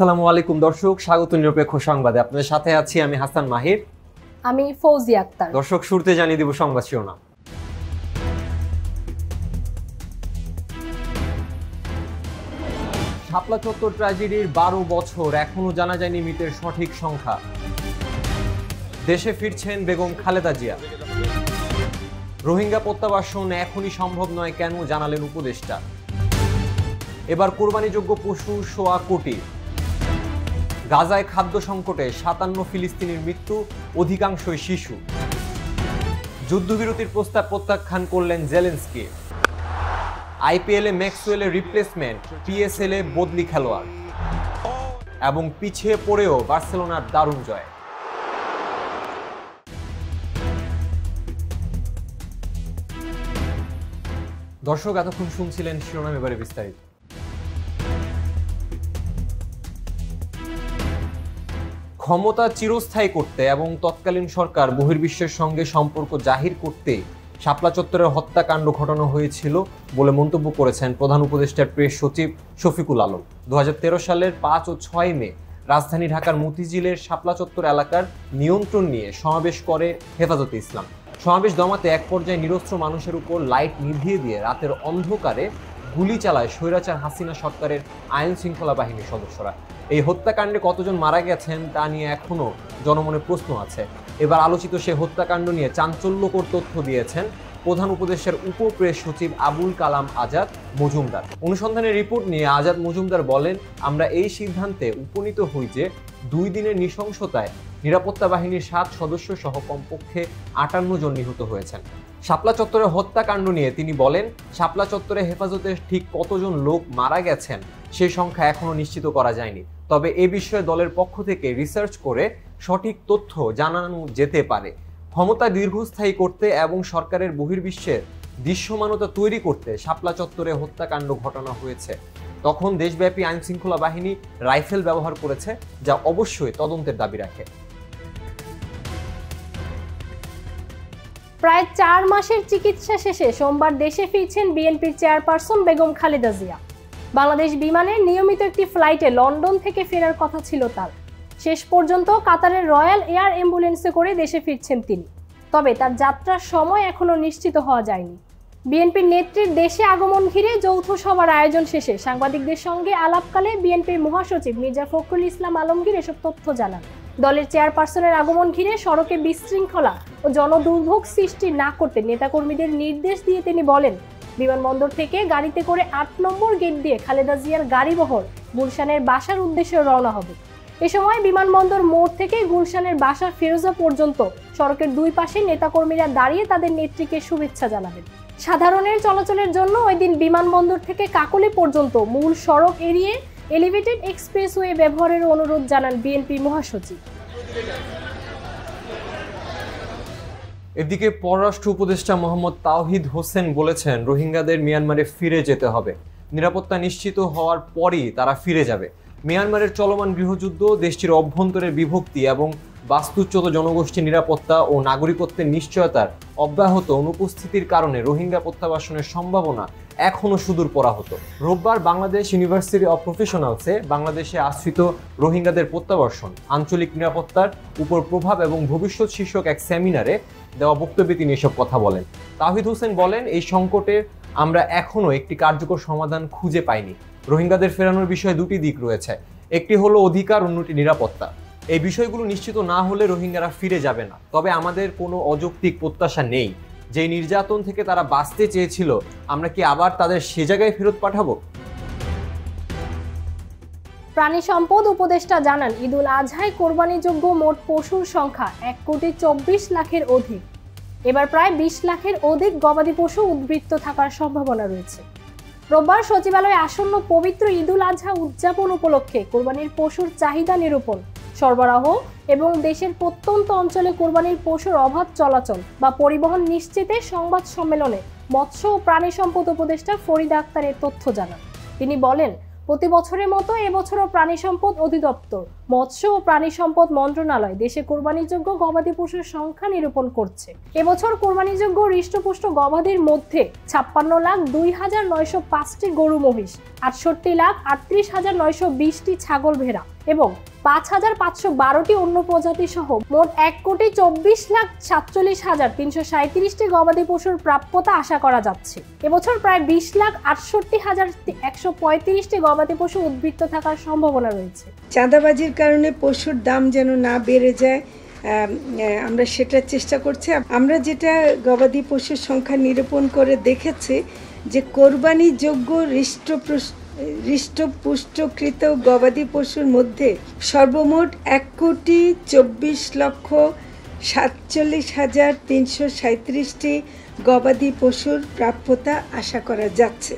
আসসালামু আলাইকুম দর্শক, স্বাগত নিরপেক্ষ সংবাদে। আপনাদের সাথে আছি আমি হাসান মাহির, আমি ফৌজি আক্তার। দর্শক শুরুতে জানিয়ে দেব সংবাদ শিরোনাম। শাপলা চত্বর ট্র্যাজেডির 12 বছর, এখনো জানা যায়নি মৃতের সঠিক সংখ্যা। দেশে ফিরছেন বেগম খালেদা জিয়া। রোহিঙ্গা প্রত্যাবাসন এখনই সম্ভব নয় কেন, জানালেন উপদেষ্টা। এবার কোরবানিযোগ্য পশু 1.25 কোটি। গাজায় খাদ্য সংকটে 57 ফিলিস্তিনির মৃত্যু, অধিকাংশই শিশু। যুদ্ধবিরতির প্রস্তাব প্রত্যাখ্যান করলেন জেলেনস্কি। আইপিএলে ম্যাক্সওয়েলের রিপ্লেসমেন্ট, পিএসএল এ বদলি খেলোয়াড়। এবং পিছিয়ে পড়েও বার্সেলোনার দারুণ জয়। দর্শক এতক্ষণ শুনছিলেন শিরোনাম, এবারে বিস্তারিত। ক্ষমতা চিরস্থায়ী করতে এবং তৎকালীন সরকার বহির্বিশ্বের সঙ্গে সম্পর্ক জাহির করতে শাপলা চত্বরের হত্যাকাণ্ড ঘটানো হয়েছিল বলে মন্তব্য করেছেন প্রধান উপদেষ্টার প্রেস সচিব শফিকুল আলম। 2013 সালের 5 ও 6 মে রাজধানী ঢাকার মতিঝিলের শাপলা চত্বর এলাকার নিয়ন্ত্রণ নিয়ে সমাবেশ করে হেফাজতে ইসলাম। সমাবেশ দমাতে এক পর্যায়ে নিরস্ত্র মানুষের উপর লাইট নিভিয়ে দিয়ে রাতের অন্ধকারে গুলি চালায় স্বৈরাচার হাসিনা সরকারের আইন শৃঙ্খলা বাহিনীর সদস্যরা। এই হত্যাকাণ্ডে কতজন মারা গেছেন তা নিয়ে এখনো জনমনে প্রশ্ন আছে। এবার আলোচিত সে হত্যাকাণ্ড নিয়ে চাঞ্চল্যকর তথ্য দিয়েছেন প্রধান উপদেষ্টার উপপ্রেস সচিব আবুল কালাম আজাদ মজুমদার। অনুসন্ধানের রিপোর্ট নিয়ে আজাদ মজুমদার বলেন, আমরা এই সিদ্ধান্তে উপনীত হই যে 2 দিনের নৃশংসতায় নিরাপত্তা বাহিনীর 7 সদস্য সহ কমপক্ষে 58 জন নিহত হয়েছেন। শাপলা চত্বরে হত্যাকাণ্ড নিয়ে তিনি বলেন, শাপলা চত্বরে হেফাজতে ঠিক কতজন লোক মারা গেছেন সেই সংখ্যা এখনো নিশ্চিত করা যায়নি, তবে এ বিষয়ে দলের পক্ষ থেকে রিসার্চ করে সঠিক তথ্য জানানো যেতে পারে। ক্ষমতা দীর্ঘস্থায়ী করতে এবং সরকারের বহির্বিশ্বের দৃশ্যমানতা তৈরি করতে শাপলা চত্বরে হত্যাকাণ্ড ঘটানো হয়েছে। তখন দেশব্যাপী আইন শৃঙ্খলা বাহিনী রাইফেল ব্যবহার করেছে, যা অবশ্যই তদন্তের দাবি রাখে। প্রায় 4 মাসের চিকিৎসা শেষে সোমবার দেশে ফিরছেন বিএনপির চেয়ারপারসন বেগম খালেদা জিয়া। বাংলাদেশ বিমানের নিয়মিত একটি ফ্লাইটে লন্ডন থেকে ফেরার কথা ছিল তার। শেষ পর্যন্ত কাতারের রয়্যাল এয়ার অ্যাম্বুলেন্সে করে দেশে ফিরছেন তিনি। তবে তার যাত্রার সময় এখনো নিশ্চিত হওয়া যায়নি। বিএনপির নেত্রীর দেশে আগমন ঘিরে যৌথ সভার আয়োজন শেষে সাংবাদিকদের সঙ্গে আলাপকালে বিএনপির মহাসচিব মির্জা ফখরুল ইসলাম আলমগীর এসব তথ্য জানান। দলের চেয়ারপারসনের আগমন ঘিরে সড়কে বিশৃঙ্খলা ও জনদুর্ভোগ সৃষ্টি না করতে নেতাকর্মীদের নির্দেশ দিয়ে তিনি বলেন, বিমানবন্দর থেকে গাড়িতে করে 8 নম্বর গেট দিয়ে খালেদা জিয়ার গাড়িবহর গুলশানের বাসার উদ্দেশ্যে রওনা হবে। এ সময় বিমানবন্দর মোড় থেকে গুলশানের বাসা ফিরোজা পর্যন্ত সড়কের 2 পাশে নেতাকর্মীরা দাঁড়িয়ে তাদের নেত্রীকে শুভেচ্ছা জানাবেন। সাধারণের চলাচলের জন্য ওই দিন বিমানবন্দর থেকে কাকলী পর্যন্ত মূল সড়ক এড়িয়ে এলিভেটেড এক্সপ্রেসওয়ে ব্যবহারের অনুরোধ জানান বিএনপি মহাসচিব। এদিকে পররাষ্ট্র উপদেষ্টা মোহাম্মদ তাওহিদ হোসেন বলেছেন, রোহিঙ্গাদের মিয়ানমারে ফিরে যেতে হবে। নিরাপত্তা নিশ্চিত হওয়ার পরই তারা ফিরে যাবে। মিয়ানমারের চলমান গৃহযুদ্ধ, দেশটির অভ্যন্তরের বিভক্তি এবং বাস্তুচ্যুত জনগোষ্ঠীর নিরাপত্তা ও নাগরিকত্বের নিশ্চয়তার অব্যাহত অনুপস্থিতির কারণে রোহিঙ্গা প্রত্যাবাসনের সম্ভাবনা এখনো সুদূর পরাহত। রোববার বাংলাদেশ ইউনিভার্সিটি অব প্রফেশনালসে বাংলাদেশে আশ্রিত রোহিঙ্গাদের প্রত্যাবাসন, আঞ্চলিক নিরাপত্তার উপর প্রভাব এবং ভবিষ্যৎ শীর্ষক এক সেমিনারে দেওয়া বক্তব্যে তিনি এসব কথা বলেন। তাওহিদ হোসেন বলেন, এই সংকটের আমরা এখনো একটি কার্যকর সমাধান খুঁজে পাইনি। রোহিঙ্গাদের ফেরানোর বিষয়ে 2টি দিক রয়েছে, একটি হলো অধিকার, অন্যটি নিরাপত্তা। এই বিষয়গুলো নিশ্চিত না হলে রোহিঙ্গারা ফিরে যাবে না। তবে আমাদের কোনো অযৌক্তিক প্রত্যাশা নেই। যে নির্যাতন থেকে তারা বাঁচতে চেয়েছিল, আমরা কি আবার তাদের সে জায়গায় ফেরত পাঠাবো? প্রাণী সম্পদ উপদেষ্টা জানান, ঈদুল আজহায় কোরবানিযোগ্য মোট পশুর সংখ্যা 1,24,00,000-এর অধিক। এবার প্রায় 20 লাখের অধিক গবাদি পশু উদ্বৃত্ত থাকার সম্ভাবনা রয়েছে। রোববার সচিবালয়ে আসন্ন পবিত্র ঈদুল আজহা উদযাপন উপলক্ষে কোরবানির পশুর চাহিদা নিরূপণ, সরবরাহ এবং দেশের প্রত্যন্ত অঞ্চলে কোরবানির পশুর অবাধ চলাচল বা পরিবহন নিশ্চিতে সংবাদ সম্মেলনে মৎস্য ও প্রাণী সম্পদ উপদেষ্টা ফরিদা আক্তার এর তথ্য জানান। তিনি বলেন, প্রতি বছরের মতো এবছরও প্রাণী সম্পদ অধিদপ্তর, মৎস্য ও প্রাণী সম্পদ মন্ত্রণালয় দেশে কোরবানিযোগ্য গবাদি পশুর সংখ্যা নিরূপণ করছে। এবছর কোরবানিযোগ্য হৃষ্টপুষ্ট গবাদির মধ্যে 56,02,905টি গরু মহিষ, 68,38,920টি ছাগল ভেড়া এবং 5,512টি অন্য প্রজাতি সহ মোট 1,24,47,337টি গবাদি পশুর প্রাপ্যতা আশা করা যাচ্ছে। এবছর প্রায় 20,68,135টি গবাদি পশু উদ্বৃত্ত থাকার সম্ভাবনা রয়েছে। চাঁদাবাজির কারণে পশুর দাম যেন না বেড়ে যায়, আমরা সেটার চেষ্টা করছি। আমরা যেটা গবাদি পশুর সংখ্যা নিরূপণ করে দেখেছি যে কোরবানিযোগ্য হৃষ্টপুষ্টকৃত গবাদি পশুর মধ্যে সর্বমোট 1,24,47,337টি গবাদি পশুর প্রাপ্যতা আশা করা যাচ্ছে।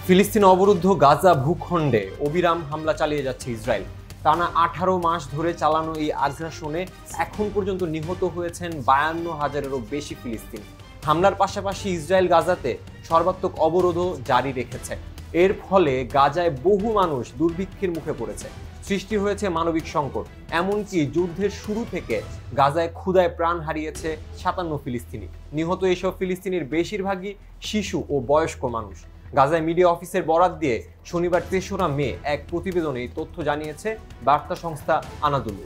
ফিলিস্তিন অবরুদ্ধ গাজা ভূখণ্ডে অবিরাম হামলা চালিয়ে যাচ্ছে ইসরায়েল। টানা 18 মাস ধরে চালানো এই আগ্রাসনে এখন পর্যন্ত নিহত হয়েছেন 52,000-এরও বেশি ফিলিস্তিনি। হামলার পাশাপাশি ইসরায়েল গাজাতে সর্বাত্মক অবরোধও জারি রেখেছে। এর ফলে গাজায় বহু মানুষ দুর্ভিক্ষের মুখে পড়েছে, সৃষ্টি হয়েছে মানবিক সংকট। এমনকি যুদ্ধের শুরু থেকে গাজায় ক্ষুধায় প্রাণ হারিয়েছে 57 ফিলিস্তিনি। নিহত এসব ফিলিস্তিনির বেশিরভাগই শিশু ও বয়স্ক মানুষ। গাজায় মিডিয়া অফিসের বরাত দিয়ে শনিবার 3রা মে এক প্রতিবেদনে এই তথ্য জানিয়েছে বার্তা সংস্থা আনাদুলু।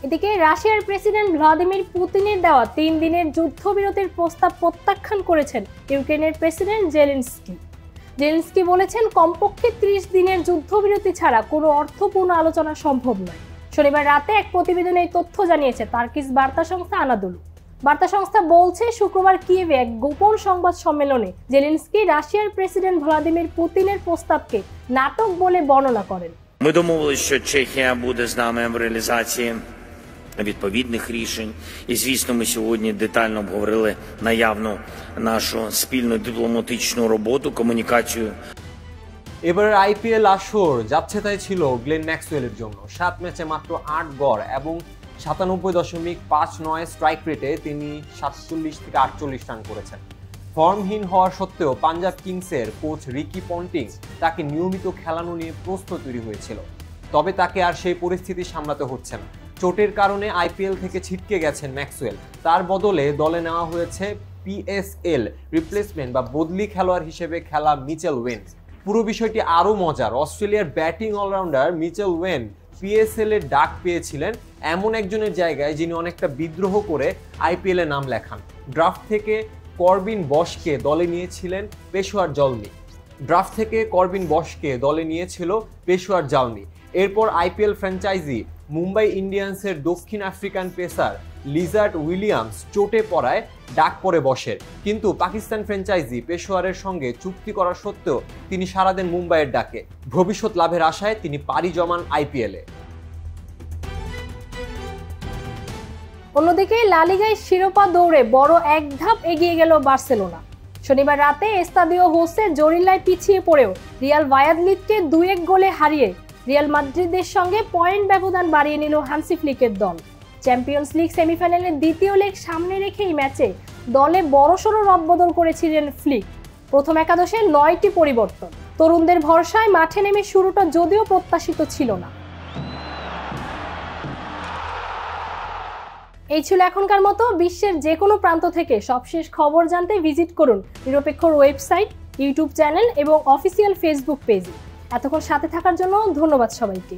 এদিকে রাশিয়ার প্রেসিডেন্ট ভ্লাদিমির পুতিনের দেওয়া 3 দিনের যুদ্ধবিরতির প্রস্তাব প্রত্যাখ্যান করেছেন ইউক্রেনের প্রেসিডেন্ট জেলেনস্কি বলেছেন, কমপক্ষে 30 দিনের যুদ্ধবিরতি ছাড়া কোনো অর্থপূর্ণ আলোচনা সম্ভব নয়। শনিবার রাতে এক প্রতিবেদনে এই তথ্য জানিয়েছে টার্কিশ বার্তা সংস্থা আনাদুলু। বার্তা সংস্থা বলছে, শুক্রবার কিয়েভে এক গোপন সংবাদ সম্মেলনে জেলেনস্কি রাশিয়ার প্রেসিডেন্ট ভ্লাদিমির পুতিনের প্রস্তাবকে নাটক বলে বর্ণনা করেন। Ми домовилися, що Чехія буде з нами в реалізації відповідних рішень. І, звісно, ми сьогодні детально обговорили наявну нашу спільну дипломатичну роботу, комунікацію. এবারের আইপিএল আসর যাচ্ছে তাই ছিল গ্লেন ম্যাক্সওয়েলের জন্য। 7 ম্যাচে মাত্র 8 গড় এবং 97.59 স্ট্রাইক রেটে তিনি 47 থেকে 48 রান করেছেন। ফর্মহীন হওয়া সত্ত্বেও পাঞ্জাব কিংসের কোচ রিকি পন্টিং তাকে নিয়মিত খেলানো নিয়ে প্রশ্ন তৈরি হয়েছিল। তবে তাকে আর সেই পরিস্থিতি সামলাতে হচ্ছে না। চোটের কারণে আইপিএল থেকে ছিটকে গেছেন ম্যাক্সওয়েল। তার বদলে দলে নেওয়া হয়েছে পিএসএল রিপ্লেসমেন্ট বা বদলি খেলোয়াড় হিসেবে খেলা মিচেল ওয়েন। পুরো বিষয়টি আরও মজার, অস্ট্রেলিয়ার batting allrounder Mitchell Owen PSL এর ডাক পেয়েছিলেন এমন একজনের জায়গায় যিনি অনেকটা বিদ্রোহ করে আইপিএল এ নাম লেখান। ড্রাফট থেকে করবিন বশকে দলে নিয়েছিল পেশোয়ার জালমি। এরপর আইপিএল ফ্র্যাঞ্চাইজি মুম্বাই ইন্ডিয়ান্সের দক্ষিণ আফ্রিকান পেসার লিজার্ড উইলিয়ামস চোটে পড়ায় ডাক পড়ে বসের। কিন্তু পাকিস্তান ফ্র্যাঞ্চাইজি পেশোয়ারের সঙ্গে চুক্তি করা সত্ত্বেও তিনি সাড়া দেন মুম্বাইয়ের ডাকে। ভবিষ্যৎ লাভের আশায় তিনি পাড়ি জমান আইপিএলে। অন্যদিকে লা লিগায় শিরোপা দৌড়ে বড় এক ধাপ এগিয়ে গেল বার্সেলোনা। শনিবার রাতে এস্তাদিও হোসে জোরিল্লায় পিছিয়ে পড়েও রিয়াল ভায়াদলিদকে 2-1 গোলে হারিয়ে রিয়াল মাদ্রিদের সঙ্গে পয়েন্ট ব্যবধান বাড়িয়ে নিল হান্সি ফ্লিকের দল। চ্যাম্পিয়ন্স লিগ সেমিফাইনালের দ্বিতীয় লেগ সামনে রেখে এই ম্যাচে দলে বড়সড় রদবদল করেছিলেন ফ্লিক। প্রথম একাদশে 9টি পরিবর্তন। তরুণদের ভরসায় মাঠে নেমে শুরুটা যদিও প্রত্যাশিত ছিল না। এই ছিল এখনকার মতো। বিশ্বের যে কোনো প্রান্ত থেকে সবশেষ খবর জানতে ভিজিট করুন নিরপেক্ষর ওয়েবসাইট, ইউটিউব চ্যানেল এবং অফিসিয়াল ফেসবুক পেজ। এতক্ষণ সাথে থাকার জন্য ধন্যবাদ সবাইকে।